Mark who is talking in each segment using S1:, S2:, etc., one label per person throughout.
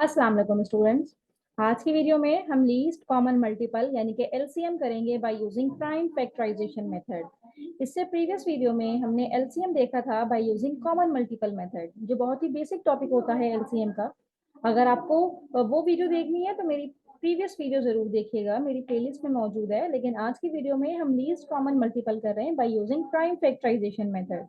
S1: अस्सलाम वालेकुम स्टूडेंट्स। आज की वीडियो में हम लीस्ट कॉमन मल्टीपल यानी कि एलसीएम करेंगे by using prime factorization method. इससे प्रीवियस वीडियो में हमने एलसीएम देखा था by using common multiple method, जो बहुत ही बेसिक टॉपिक होता है एलसीएम का। अगर आपको वो वीडियो देखनी है तो मेरी प्रीवियस वीडियो जरूर देखिएगा, मेरी प्लेलिस्ट में मौजूद है। लेकिन आज की वीडियो में हम लीस्ट कॉमन मल्टीपल कर रहे हैं by using prime factorization method,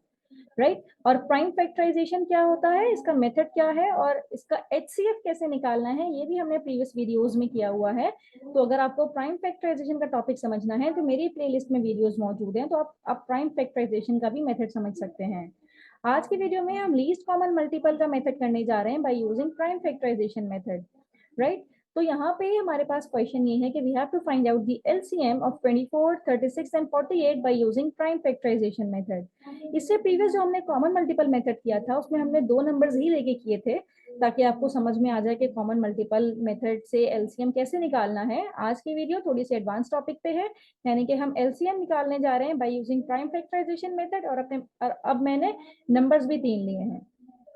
S1: right. और प्राइम फैक्टराइजेशन क्या होता है, इसका मेथड क्या है और इसका एचसीएफ कैसे निकालना है, ये भी हमने प्रीवियस वीडियोस में किया हुआ है। तो अगर आपको प्राइम फैक्टराइजेशन का टॉपिक समझना है तो मेरी प्लेलिस्ट में वीडियोस मौजूद हैं, तो आप प्राइम फैक्टराइजेशन का भी मेथड समझ सकते हैं। आज की वीडियो में हम लीस्ट कॉमन मल्टीपल का मेथड करने जा रहे हैं by using prime factorization method, right. तो यहाँ पे हमारे पास क्वेश्चन ये है कि we have to find out the LCM of 24, 36 and 48 by using prime factorization method. इससे प्रीवियस जो हमने कॉमन मल्टीपल मेथड किया था उसमें हमने दो नंबर्स ही लेके किए थे, ताकि आपको समझ में आ जाए कि कॉमन मल्टीपल मेथड से एलसीएम कैसे निकालना है। आज की वीडियो थोड़ी सी एडवांस टॉपिक पे है, यानी कि हम एलसीएम निकालने जा रहे हैं by using prime factorization method. और अब मैंने नंबर्स भी तीन लिए हैं,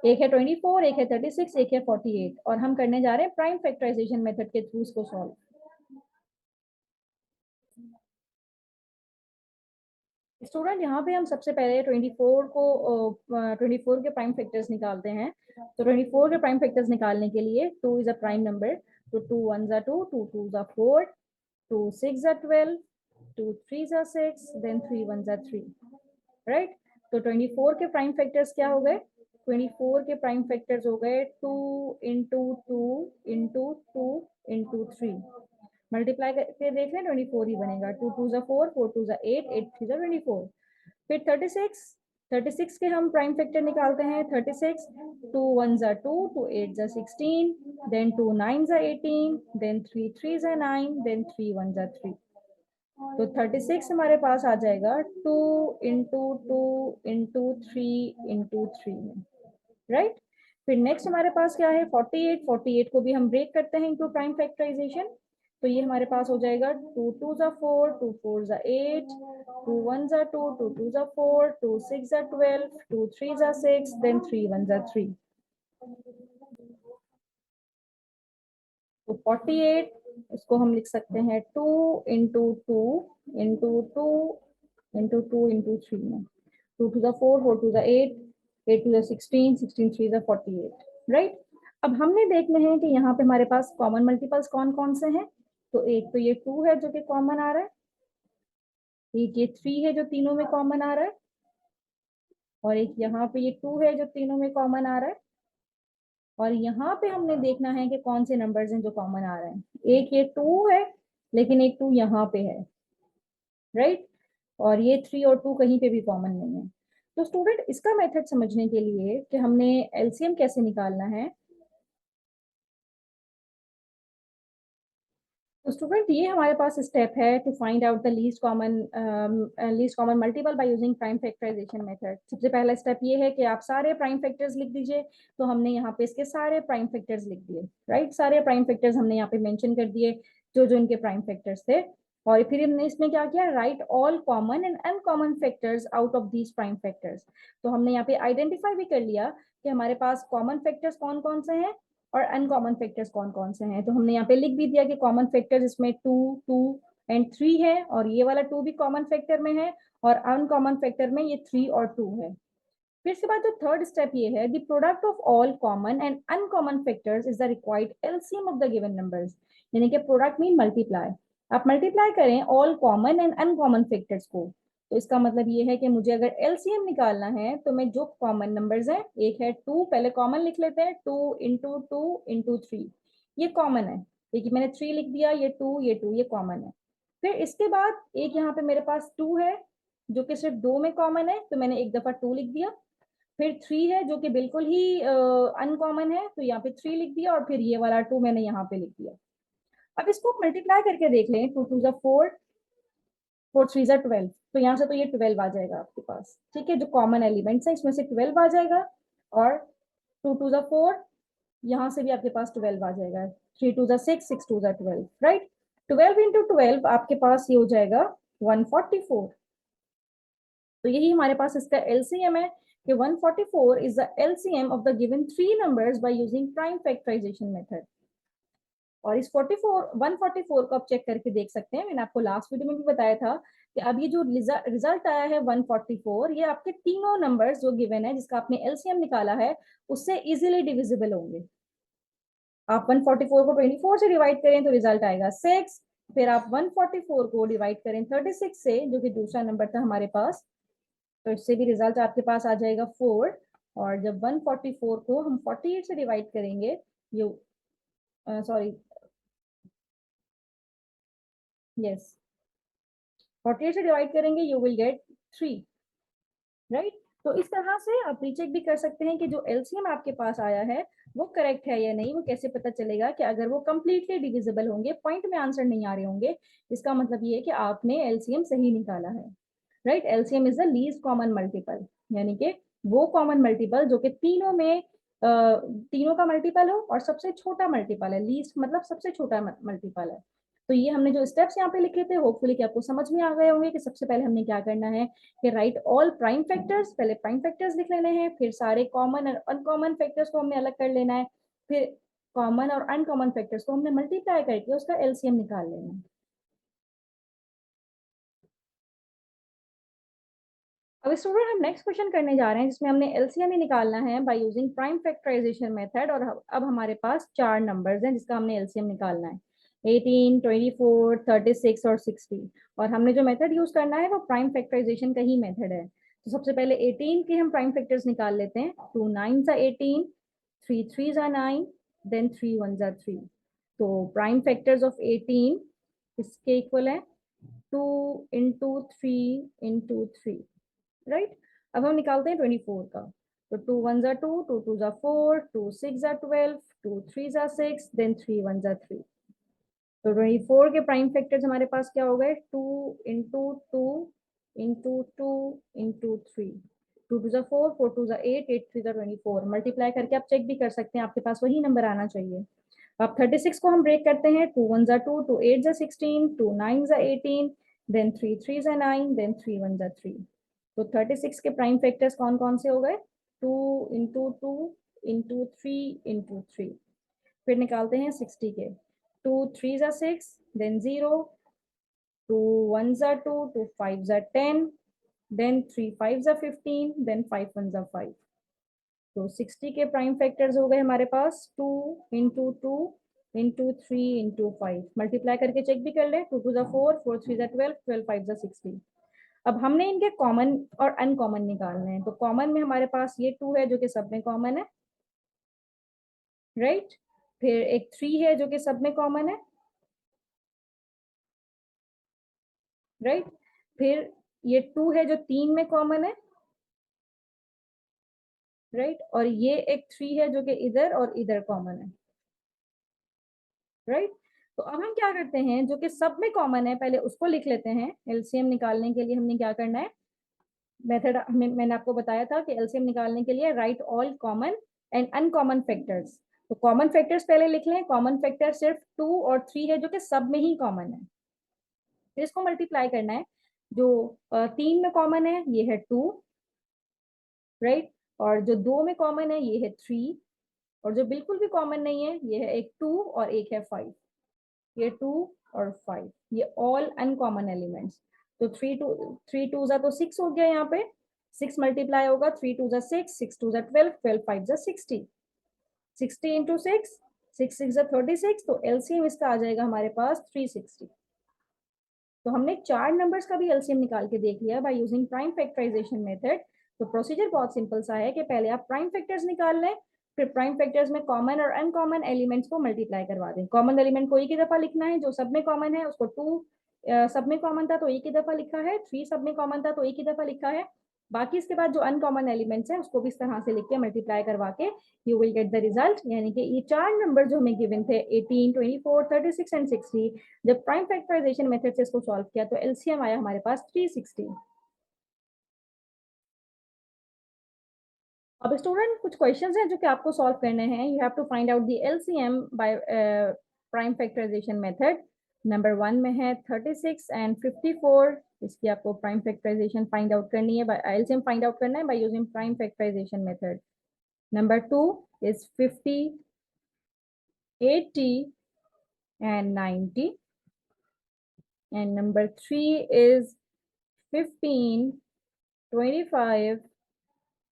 S1: एक है 24, एक है 36, एक है 48, और हम करने जा रहे हैं प्राइम फैक्टराइजेशन मेथड के थ्रू इसको सॉल्व। स्टूडेंट, यहाँ पे हम सबसे पहले 24 के प्राइम फैक्टर्स निकालते हैं। तो 24 के प्राइम फैक्टर्स निकालने के लिए 2 इज अ प्राइम नंबर, तो 2 1 जा 2, 2 2 जा 4, 2 6 जा 12, 2 3 जा 6, देन 3 1 जा 3, राइट। तो 24 के प्राइम फैक्टर्स क्या हो गए? 24 के प्राइम फैक्टर्स हो गए 2 इंटू 2 इंटू 2 इंटू 3। मल्टीप्लाई करके देख लें, 24 ही बनेगा। 2 2 जा 4, 4 2 जा 8, 8 3 जा 24। फिर 36 के हम प्राइम फैक्टर निकालते हैं। 36, 2 1 जा 2, 2 8 जा 16, देन 2 9 जा 18, देन 3 3 जा 9, देन 3 1 जा 3। तो 36 हमारे पास आ जाएगा 2 इंटू 2 इंटू 3 इंटू 3 में, राइट। फिर नेक्स्ट हमारे पास क्या है? 48 को भी हम ब्रेक करते हैं इनटू प्राइम फैक्टराइजेशन। तो ये हमारे पास हो जाएगा 2 2 जा 4, 2 4 जा 8, 2 1 जा 2, 2 2 जा 4, 2 6 जा 12, 2 3 जा 6, देन 3 1 जा 3। तो 48 इसको हम लिख सकते हैं 2 इंटू 2 इंटू 2 इंटू 2 इंटू 3 में। 2 2 जा 4, 4 2 जा 8, 8 2 जा 16, 16 3 जा 48, राइट। अब हमने देखना है कि यहाँ पे हमारे पास कॉमन मल्टीपल्स कौन कौन से हैं। तो एक तो ये 2 है जो कि कॉमन आ रहा है, एक ये 3 है जो तीनों में कॉमन आ रहा है, और एक यहाँ पे ये 2 है जो तीनों में कॉमन आ रहा है। और यहाँ पे हमने देखना है कि कौन से नंबर्स हैं जो कॉमन आ रहे हैं। एक ये 2 है, लेकिन एक 2 यहाँ पे है, राइट। और ये 3 और 2 कहीं पे भी कॉमन नहीं है। तो स्टूडेंट, इसका मेथड समझने के लिए कि हमने एलसीएम कैसे निकालना है, तो स्टूडेंट ये हमारे पास स्टेप है to find out the least common multiple by using prime factorization method. सबसे पहला स्टेप ये है कि आप सारे प्राइम फैक्टर्स लिख दीजिए। तो हमने यहाँ पे इसके सारे प्राइम फैक्टर्स लिख दिए, राइट। सारे प्राइम फैक्टर्स हमने यहाँ पे मेंशन कर दिए, जो जो इनके प्राइम फैक्टर्स थे। और फिर हमने इसमें क्या किया? Right all common and uncommon factors out of these prime factors. तो हमने यहाँ पे आइडेंटिफाई भी कर लिया कि हमारे पास कॉमन फैक्टर्स कौन कौन से हैं और अनकॉमन फैक्टर्स कौन कौन से हैं। तो हमने यहाँ पे लिख भी दिया कि कॉमन फैक्टर्स इसमें 2 2 एंड 3 है, और ये वाला 2 भी कॉमन फैक्टर में है, और अनकॉमन फैक्टर में ये 3 और 2 है। फिर इसके बाद जो थर्ड स्टेप ये है, the product of all common and uncommon factors is the required LCM of the given numbers. यानी कि प्रोडक्ट मीन मल्टीप्लाई। आप मल्टीप्लाई करें all common and uncommon factors को। तो इसका मतलब ये है कि मुझे अगर एलसीएम निकालना है तो मैं जो कॉमन नंबर्स हैं, एक है 2, पहले कॉमन लिख लेते हैं, 2 इंटू 2 इंटू 3, ये कॉमन है। देखिए मैंने 3 लिख दिया, ये 2 ये 2 ये कॉमन है। फिर इसके बाद एक यहाँ पे मेरे पास 2 है जो कि सिर्फ 2 में कॉमन है, तो मैंने एक दफा 2 लिख दिया। फिर 3 है जो कि बिल्कुल ही अनकॉमन है, तो यहाँ पे 3 लिख दिया, और फिर ये वाला 2 मैंने यहाँ पे लिख दिया। अब इसको मल्टीप्लाई करके देख लें, 2 2 जा 4, 4 3 जा 12, तो यहाँ से तो ये 12 आ जाएगा आपके पास, ठीक है। जो कॉमन एलिमेंट्स है इसमें से 12 आ जाएगा, और 2 2 जा 4, यहाँ से भी आपके पास 12 आ जाएगा। 3 2 जा 6, 6 2 जा 12, राइट। 12 इंटू 12 आपके पास ये हो जाएगा 144। तो यही हमारे पास इसका एलसीएम है कि 144 is the LCM of the given three numbers by using prime factorization method। और इस 144 को आप चेक करके देख सकते हैं, मैंने आपको लास्ट वीडियो में भी बताया था कि अब ये जो रिजल्ट आया है 144, ये आपके तीनों नंबर्स जो गिवन है जिसका आपने एलसीएम निकाला है उससे इजीली डिविजिबल होंगे। आप 144 को 24 से डिवाइड करें तो रिजल्ट आएगा 6, फिर आप 144 को डिवाइड करें 36 से जो कि दूसरा नंबर था हमारे पास, तो इससे भी रिजल्ट आपके पास आ जाएगा 4। और जब 144 को हम 48 से डिवाइड करेंगे, ये सॉरी यस 48 से डिवाइड करेंगे यू विल गेट 3, राइट। तो इस तरह से आप रीचेक भी कर सकते हैं कि जो एलसीएम आपके पास आया है वो करेक्ट है या नहीं। वो कैसे पता चलेगा कि अगर वो कंप्लीटली डिविजिबल होंगे, पॉइंट में आंसर नहीं आ रहे होंगे, इसका मतलब ये है कि आपने एलसीएम सही निकाला है, right. LCM is the least common multiple, यानी कि वो कॉमन मल्टीपल जो कि तीनों में तीनों का मल्टीपल हो और सबसे छोटा मल्टीपल है। लीस्ट मतलब सबसे छोटा मल्टीपल है। तो ये हमने जो स्टेप्स यहाँ पे लिखे थे, होपफुली कि आपको समझ में आ गए होंगे कि सबसे पहले हमने क्या करना है कि राइट ऑल प्राइम फैक्टर्स, पहले प्राइम फैक्टर्स लिख लेने हैं, फिर सारे कॉमन और अनकॉमन फैक्टर्स को हमने अलग कर लेना है, फिर कॉमन और अनकॉमन फैक्टर्स को हमने मल्टीप्लाई करके उसका एलसीएम निकाल लेना है। अब स्टूडेंट हम नेक्स्ट क्वेश्चन करने जा रहे हैं जिसमें हमने एलसीएम ही निकालना है by using prime factorization method. और अब हमारे पास चार नंबर्स हैं जिसका हमने एलसीएम निकालना है, 18, 24, 36 और 60। और हमने जो मेथड यूज करना है वो प्राइम फैक्टराइजेशन का ही मेथड है। तो सबसे पहले 18 के हम प्राइम फैक्टर्स निकाल लेते हैं। 2 9 18, 3 3 9, देन 3 1 3। तो प्राइम फैक्टर्स ऑफ 18 इसके इक्वल है 2 इंटू 3 इंटू 3, राइट। अब हम निकालते हैं 24 का। तो 2 1 2, 2 2 4, 2 6 12, 2 3 6, देन 3 1 3। तो 24 के प्राइम फैक्टर्स हमारे पास क्या हो गए, 2 इंटू 2 इंटू 2 इंटू 3। 2 2 4, 4 2 8, 8 3 24। मल्टीप्लाई करके आप चेक भी कर सकते हैं, आपके पास वही नंबर आना चाहिए। अब 36 को हम ब्रेक करते हैं। 2 1 2, 2 8 16, 2 9 18, देन 3 3 9, देन 3 1 3। तो 36 के प्राइम फैक्टर्स कौन कौन से हो गए, 2 इंटू 2 इंटू 3 इंटू 3। फिर निकालते हैं 60 के। 2 3 6, देन 0, 2 1 2, 2 5 10, देन 3 5 15, देन 5 1 5। तो 60 के प्राइम फैक्टर्स हो गए हमारे पास 2 इंटू 2 इंटू 3 इंटू 5। मल्टीप्लाई करके चेक भी कर ले, 2 2 4, 4 3 12, 12 5 16। अब हमने इनके कॉमन और अनकॉमन निकालने हैं। तो कॉमन में हमारे पास ये 2 है जो कि सब में कॉमन है, राइट। फिर एक 3 है जो कि सब में कॉमन है, राइट। फिर ये 2 है जो 3 में कॉमन है, राइट। और ये एक 3 है जो कि इधर और इधर कॉमन है, राइट। तो अब हम क्या करते हैं, जो कि सब में कॉमन है पहले उसको लिख लेते हैं। एलसीएम निकालने के लिए हमने क्या करना है, मेथड मैंने आपको बताया था कि एलसीएम निकालने के लिए right all common and uncommon factors. तो कॉमन फैक्टर्स पहले लिख लें। कॉमन फैक्टर सिर्फ 2 और 3 है जो कि सब में ही कॉमन है। फिर इसको मल्टीप्लाई करना है। जो 3 में कॉमन है ये है 2, राइट। और जो 2 में कॉमन है ये है 3, और जो बिल्कुल भी कॉमन नहीं है ये है एक 2 और एक है 5। ये 2 और 5 ये ऑल अनकॉमन एलिमेंट्स। तो 3 2 जा तो 6 हो गया, यहाँ पे 6 मल्टीप्लाई होगा। 3 2 जा 6, 6 2 जा 12, 12 5 जा 60, 60 इंटू 6, 6 6 जा 36। तो एलसीएम इसका आ जाएगा हमारे पास 360। तो हमने चार नंबर्स का भी एलसीएम निकाल के देख लिया by using prime factorization method. तो प्रोसीजर बहुत सिंपल सा है कि पहले आप प्राइम फैक्टर्स निकाल लें, फिर प्राइम फैक्टर्स में कॉमन और अनकॉमन एलिमेंट्स को मल्टीप्लाई करवा दें। कॉमन एलिमेंट को एक ही दफा लिखना है, जो सब में कॉमन है उसको 2 सब में कॉमन था तो एक ही दफा लिखा है, 3 सब में कॉमन था तो एक ही दफा लिखा है। बाकी इसके बाद जो अनकॉमन एलिमेंट्स हैं उसको भी इस तरह से लिख के मल्टीप्लाई करवा के you will get the result. यानी कि ये चार नंबर जो हमें गिवन थे 18, 24, 36 एंड 60, जब प्राइम फैक्टराइजेशन मेथड से इसको सॉल्व किया तो एलसीएम आया हमारे पास 360। अब स्टूडेंट कुछ क्वेश्चंस हैं जो कि आपको सॉल्व करने हैं। You have to find out the LCM by prime factorization method. Number 1 में है 36 एंड 54, इसकी आपको प्राइम फैक्टराइजेशन फाइंड आउट करनी है, एलसीएम फाइंड आउट करना है by using prime factorization method. Number 2 is 50, 80 and 90, and number 3 is 15, 25,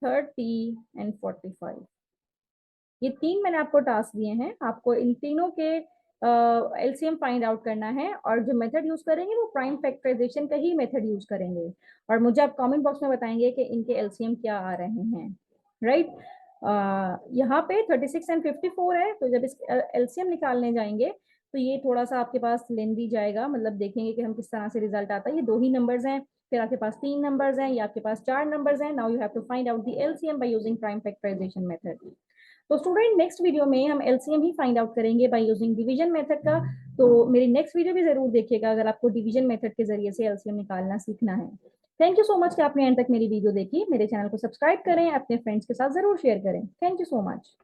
S1: 30 and 45। ये 3 मैंने आपको टास्क दिए हैं, आपको इन तीनों के एलसीएम फाइंड आउट करना है, और जो मेथड यूज करेंगे वो प्राइम फैक्टराइजेशन का ही मेथड यूज करेंगे, और मुझे आप कमेंट बॉक्स में बताएंगे कि इनके एलसीएम क्या आ रहे हैं, राइट। यहाँ पे 36 एंड 54 है, तो जब इस एलसीएम निकालने जाएंगे तो ये थोड़ा सा आपके पास लेंदी जाएगा, मतलब देखेंगे कि हम किस तरह से रिजल्ट आता है। ये 2 ही नंबर्स हैं, फिर आपके पास 3 नंबर्स हैं, या आपके पास 4 नंबर्स हैं। Now you have to find out the LCM by using prime factorization method. तो स्टूडेंट नेक्स्ट वीडियो में हम एलसीएम ही फाइंड आउट करेंगे बाय यूजिंग डिवीजन मेथड का। तो मेरी नेक्स्ट वीडियो भी जरूर देखिएगा अगर आपको डिवीजन मेथड के जरिए से एलसीएम निकालना सीखना है। थैंक यू सो मच कि आपने एंड तक मेरी वीडियो देखी। मेरे चैनल को सब्सक्राइब करें, अपने फ्रेंड्स के साथ जरूर शेयर करें। Thank you so much.